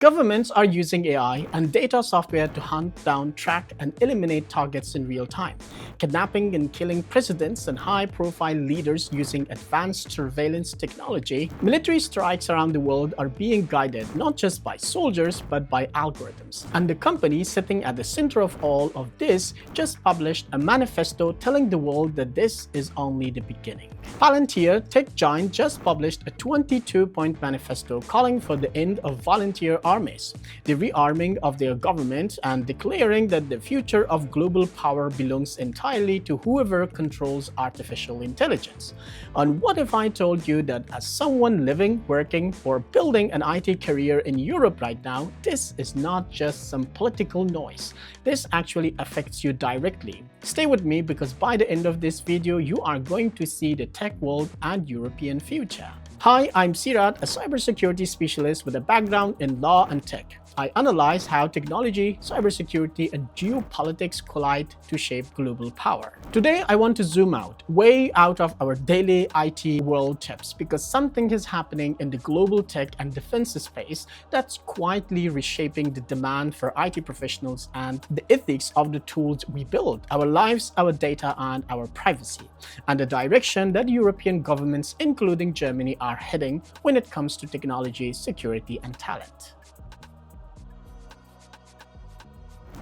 Governments are using AI and data software to hunt down, track, and eliminate targets in real time, kidnapping and killing presidents and high-profile leaders using advanced surveillance technology. Military strikes around the world are being guided not just by soldiers but by algorithms. And the company sitting at the center of all of this just published a manifesto telling the world that this is only the beginning. Palantir, tech giant, just published a 22-point manifesto calling for the end of volunteer armies, the rearming of their government, and declaring that the future of global power belongs entirely to whoever controls artificial intelligence. And what if I told you that as someone living, working, or building an IT career in Europe right now, this is not just some political noise. This actually affects you directly. Stay with me because by the end of this video, you are going to see the tech world and European future. Hi, I'm Sirat, a cybersecurity specialist with a background in law and tech. I analyze how technology, cybersecurity, and geopolitics collide to shape global power. Today, I want to zoom out, way out of our daily IT world tips, because something is happening in the global tech and defense space that's quietly reshaping the demand for IT professionals and the ethics of the tools we build, our lives, our data, and our privacy, and the direction that European governments, including Germany, are heading when it comes to technology, security, and talent.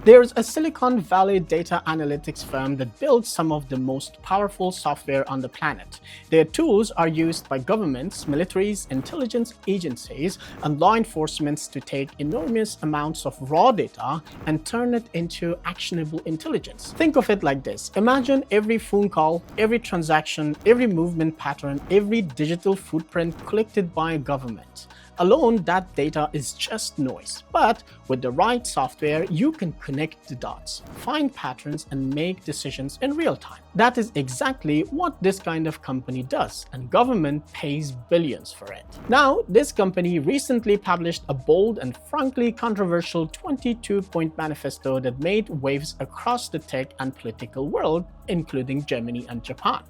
There's a Silicon Valley data analytics firm that builds some of the most powerful software on the planet. Their tools are used by governments, militaries, intelligence agencies, and law enforcement to take enormous amounts of raw data and turn it into actionable intelligence. Think of it like this. Imagine every phone call, every transaction, every movement pattern, every digital footprint collected by a government. Alone, that data is just noise. But with the right software, you can connect the dots, find patterns, and make decisions in real time. That is exactly what this kind of company does, and government pays billions for it. Now, this company recently published a bold and frankly controversial 22-point manifesto that made waves across the tech and political world, including Germany and Japan.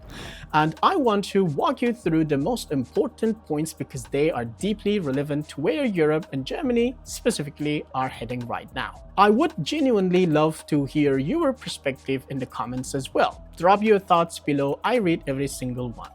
And I want to walk you through the most important points because they are deeply relevant to where Europe and Germany specifically are heading right now. I would genuinely love to hear your perspective in the comments as well. Drop your thoughts below. I read every single one.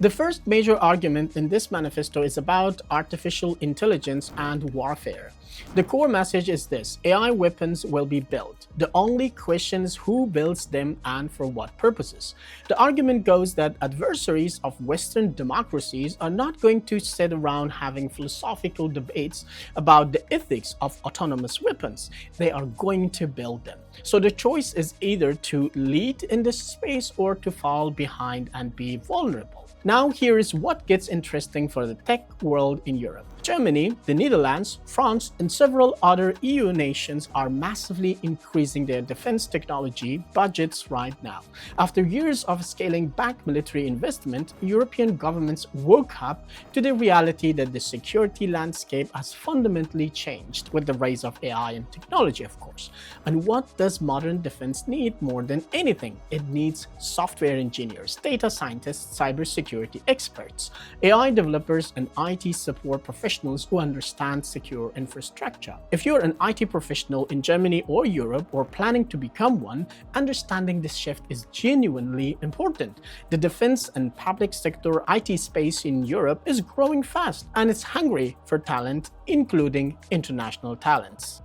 The first major argument in this manifesto is about artificial intelligence and warfare. The core message is this: AI weapons will be built. The only question is who builds them and for what purposes. The argument goes that adversaries of Western democracies are not going to sit around having philosophical debates about the ethics of autonomous weapons. They are going to build them. So the choice is either to lead in this space or to fall behind and be vulnerable. Now here is what gets interesting for the tech world in Europe. Germany, the Netherlands, France, and several other EU nations are massively increasing their defense technology budgets right now. After years of scaling back military investment, European governments woke up to the reality that the security landscape has fundamentally changed with the rise of AI and technology, of course. And what does modern defense need more than anything? It needs software engineers, data scientists, cybersecurity experts, AI developers, and IT support professionals who understand secure infrastructure. If you're an IT professional in Germany or Europe or planning to become one, understanding this shift is genuinely important. The defense and public sector IT space in Europe is growing fast and it's hungry for talent, including international talents.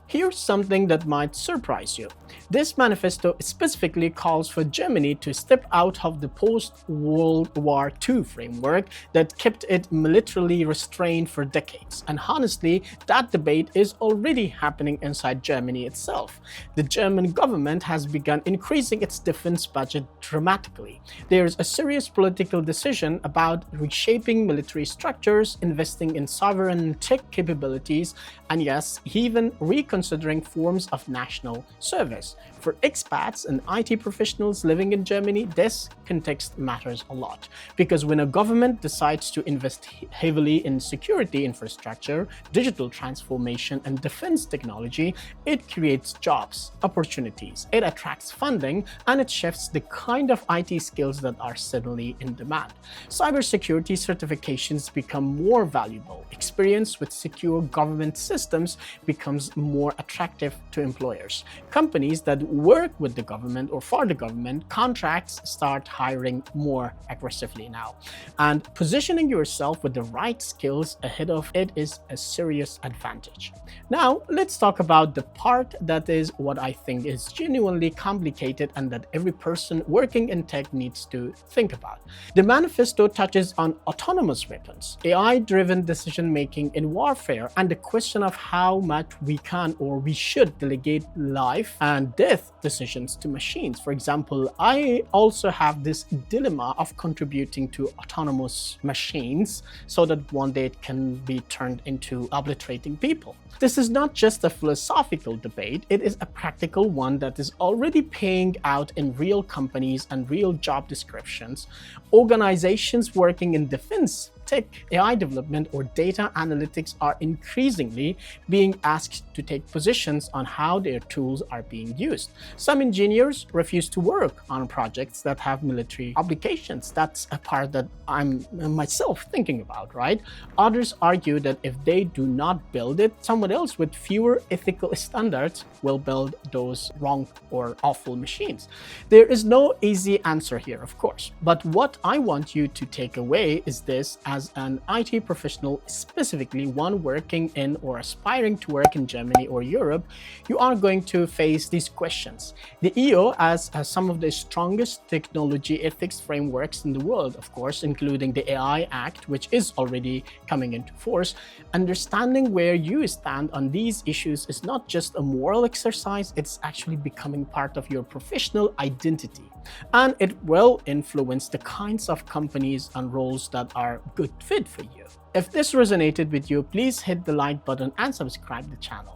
Here's something that might surprise you. This manifesto specifically calls for Germany to step out of the post-World War II framework that kept it militarily restrained for decades. And honestly, that debate is already happening inside Germany itself. The German government has begun increasing its defense budget dramatically. There's a serious political decision about reshaping military structures, investing in sovereign tech capabilities, and yes, even reconsidering forms of national service. For expats and IT professionals living in Germany, this context matters a lot, because when a government decides to invest heavily in security infrastructure, digital transformation, and defense technology, it creates jobs, opportunities, it attracts funding, and it shifts the kind of IT skills that are suddenly in demand. Cybersecurity certifications become more valuable. Experience with secure government systems becomes more attractive to employers. Companies that work with the government or for the government contracts start hiring more aggressively now. And positioning yourself with the right skills ahead of it is a serious advantage. Now, let's talk about the part that is what I think is genuinely complicated and that every person working in tech needs to think about. The manifesto touches on autonomous weapons, AI-driven decision-making in warfare, and the question of how much we can or we should delegate life and death decisions to machines. For example, I also have this dilemma of contributing to autonomous machines so that one day it can be turned into obliterating people. This is not just a philosophical debate, it is a practical one that is already paying out in real companies and real job descriptions. Organizations working in defense, tech, AI development, or data analytics are increasingly being asked to take positions on how their tools are being used. Some engineers refuse to work on projects that have military applications. That's a part that I'm myself thinking about, right? Others argue that if they do not build it, someone else with fewer ethical standards will build those wrong or awful machines. There is no easy answer here, of course, but what I want you to take away is this: as an IT professional, specifically one working in or aspiring to work in Germany or Europe, you are going to face these questions. The EU has some of the strongest technology ethics frameworks in the world, of course, including the AI Act, which is already coming into force. Understanding where you stand on these issues is not just a moral exercise, it's actually becoming part of your professional identity. And it will influence the kinds of companies and roles that are good fit for you. If this resonated with you, please hit the like button and subscribe the channel.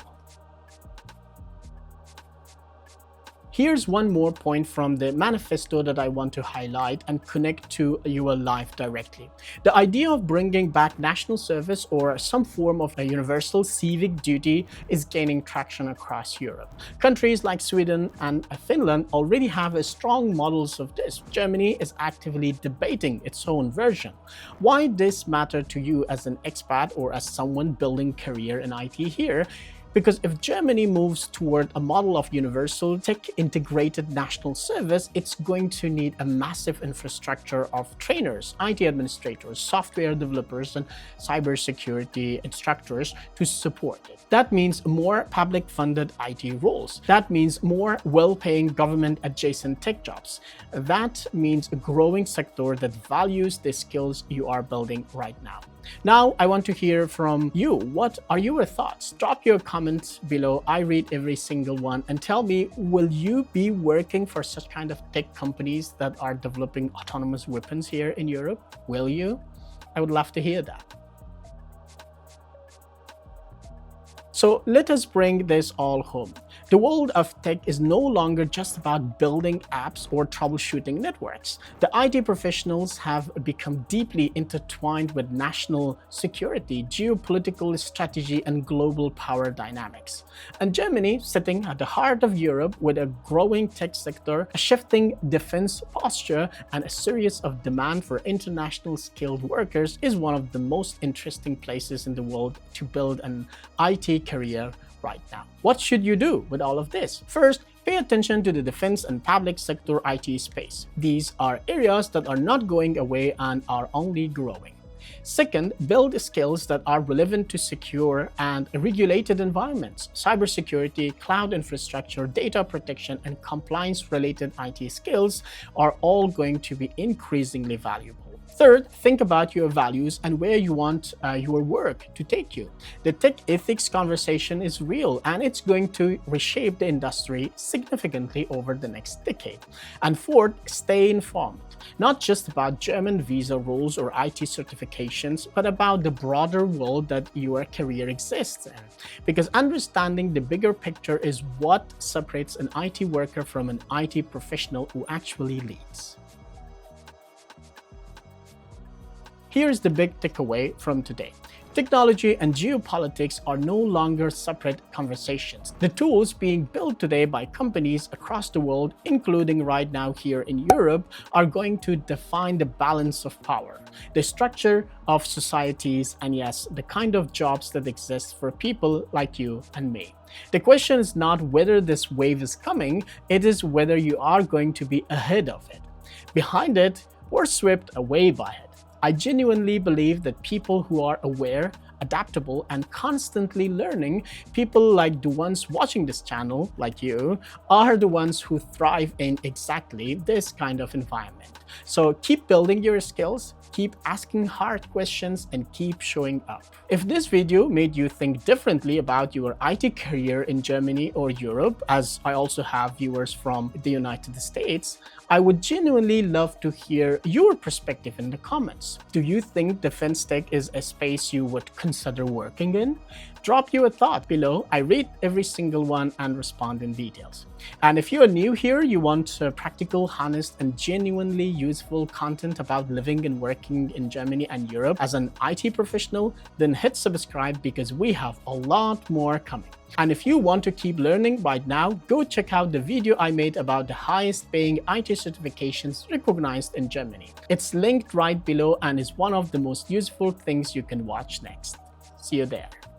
Here's one more point from the manifesto that I want to highlight and connect to your life directly. The idea of bringing back national service or some form of a universal civic duty is gaining traction across Europe. Countries like Sweden and Finland already have strong models of this. Germany is actively debating its own version. Why this matter to you as an expat or as someone building career in IT here? Because if Germany moves toward a model of universal tech-integrated national service, it's going to need a massive infrastructure of trainers, IT administrators, software developers, and cybersecurity instructors to support it. That means more public-funded IT roles. That means more well-paying government-adjacent tech jobs. That means a growing sector that values the skills you are building right now. Now, I want to hear from you. What are your thoughts? Drop your comments below. I read every single one. And tell me, will you be working for such kind of tech companies that are developing autonomous weapons here in Europe? Will you? I would love to hear that. So let us bring this all home. The world of tech is no longer just about building apps or troubleshooting networks. The IT professionals have become deeply intertwined with national security, geopolitical strategy, and global power dynamics. And Germany, sitting at the heart of Europe with a growing tech sector, a shifting defense posture, and a series of demand for international skilled workers, is one of the most interesting places in the world to build an IT career right now. What should you do with all of this? First, pay attention to the defense and public sector IT space. These are areas that are not going away and are only growing. Second, build skills that are relevant to secure and regulated environments. Cybersecurity, cloud infrastructure, data protection, and compliance-related IT skills are all going to be increasingly valuable. Third, think about your values and where you want your work to take you. The tech ethics conversation is real, and it's going to reshape the industry significantly over the next decade. And fourth, stay informed, not just about German visa rules or IT certifications, but about the broader world that your career exists in. Because understanding the bigger picture is what separates an IT worker from an IT professional who actually leads. Here's the big takeaway from today. Technology and geopolitics are no longer separate conversations. The tools being built today by companies across the world, including right now here in Europe, are going to define the balance of power, the structure of societies, and yes, the kind of jobs that exist for people like you and me. The question is not whether this wave is coming, it is whether you are going to be ahead of it, behind it, or swept away by it. I genuinely believe that people who are aware, adaptable, and constantly learning, people like the ones watching this channel, like you, are the ones who thrive in exactly this kind of environment. So keep building your skills, keep asking hard questions, and keep showing up. If this video made you think differently about your IT career in Germany or Europe, as I also have viewers from the United States, I would genuinely love to hear your perspective in the comments. Do you think defense tech is a space you would consider working in? Drop your thought below. I read every single one and respond in details. And if you are new here, you want practical, honest, and genuinely useful content about living and working in Germany and Europe as an IT professional, then hit subscribe because we have a lot more coming. And if you want to keep learning right now, go check out the video I made about the highest paying IT certifications recognized in Germany. It's linked right below and is one of the most useful things you can watch next. See you there.